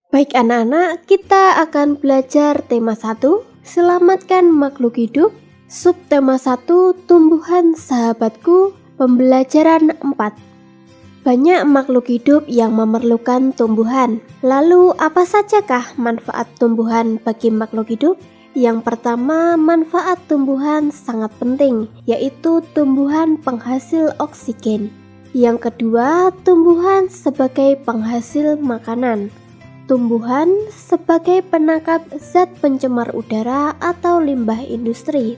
Baik anak-anak, kita akan belajar tema 1, selamatkan makhluk hidup, subtema 1, tumbuhan sahabatku, pembelajaran 4. Banyak makhluk hidup yang memerlukan tumbuhan. Lalu apa sajakah manfaat tumbuhan bagi makhluk hidup? Yang pertama, manfaat tumbuhan sangat penting, yaitu tumbuhan penghasil oksigen. Yang kedua, tumbuhan sebagai penghasil makanan. Tumbuhan sebagai penangkap zat pencemar udara atau limbah industri.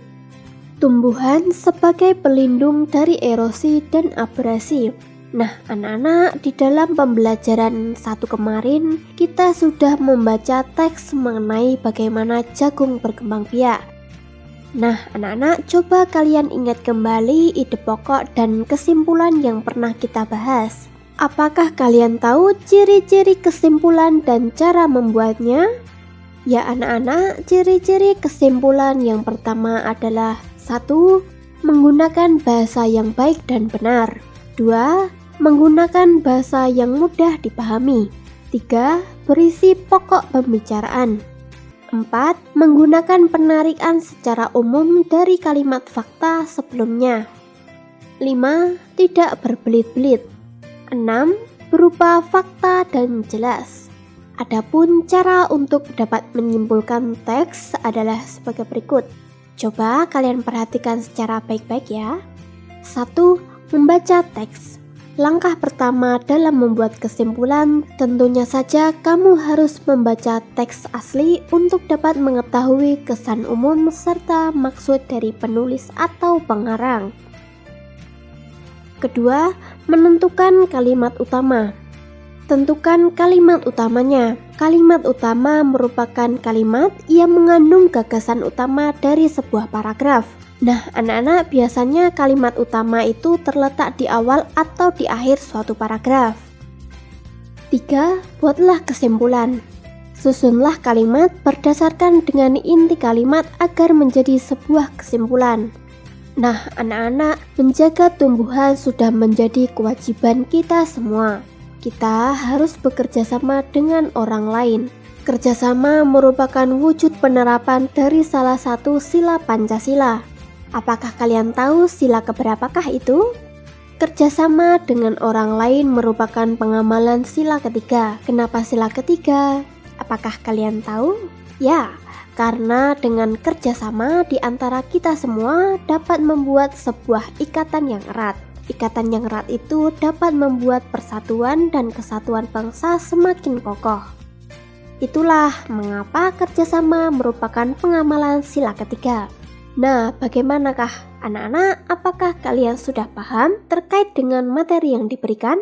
Tumbuhan sebagai pelindung dari erosi dan abrasi. Nah, anak-anak, di dalam pembelajaran 1 kemarin, kita sudah membaca teks mengenai bagaimana jagung berkembang biak. Nah, anak-anak, coba kalian ingat kembali ide pokok dan kesimpulan yang pernah kita bahas. Apakah kalian tahu ciri-ciri kesimpulan dan cara membuatnya? Ya anak-anak, ciri-ciri kesimpulan yang pertama adalah 1. Menggunakan bahasa yang baik dan benar. 2. Menggunakan bahasa yang mudah dipahami. 3. Berisi pokok pembicaraan. 4. Menggunakan penarikan secara umum dari kalimat fakta sebelumnya. 5. Tidak berbelit-belit. 6. Berupa fakta dan jelas. Adapun cara untuk dapat menyimpulkan teks adalah sebagai berikut. Coba kalian perhatikan secara baik-baik ya. 1. Membaca teks. Langkah pertama dalam membuat kesimpulan, tentunya saja kamu harus membaca teks asli untuk dapat mengetahui kesan umum serta maksud dari penulis atau pengarang. Kedua, menentukan kalimat utama. Tentukan kalimat utamanya. Kalimat utama merupakan kalimat yang mengandung gagasan utama dari sebuah paragraf. Nah, anak-anak, biasanya kalimat utama itu terletak di awal atau di akhir suatu paragraf. 3. Buatlah kesimpulan. Susunlah kalimat berdasarkan dengan inti kalimat agar menjadi sebuah kesimpulan. Nah, anak-anak, menjaga tumbuhan sudah menjadi kewajiban kita semua. Kita harus bekerja sama dengan orang lain. Kerjasama merupakan wujud penerapan dari salah satu sila Pancasila. Apakah kalian tahu sila keberapakah itu? Kerjasama dengan orang lain merupakan pengamalan sila ketiga. Kenapa sila ketiga? Apakah kalian tahu? Ya, karena dengan kerjasama di antara kita semua dapat membuat sebuah ikatan yang erat. Ikatan yang erat itu dapat membuat persatuan dan kesatuan bangsa semakin kokoh. Itulah mengapa kerjasama merupakan pengamalan sila ketiga. Nah, bagaimanakah anak-anak? Apakah kalian sudah paham terkait dengan materi yang diberikan?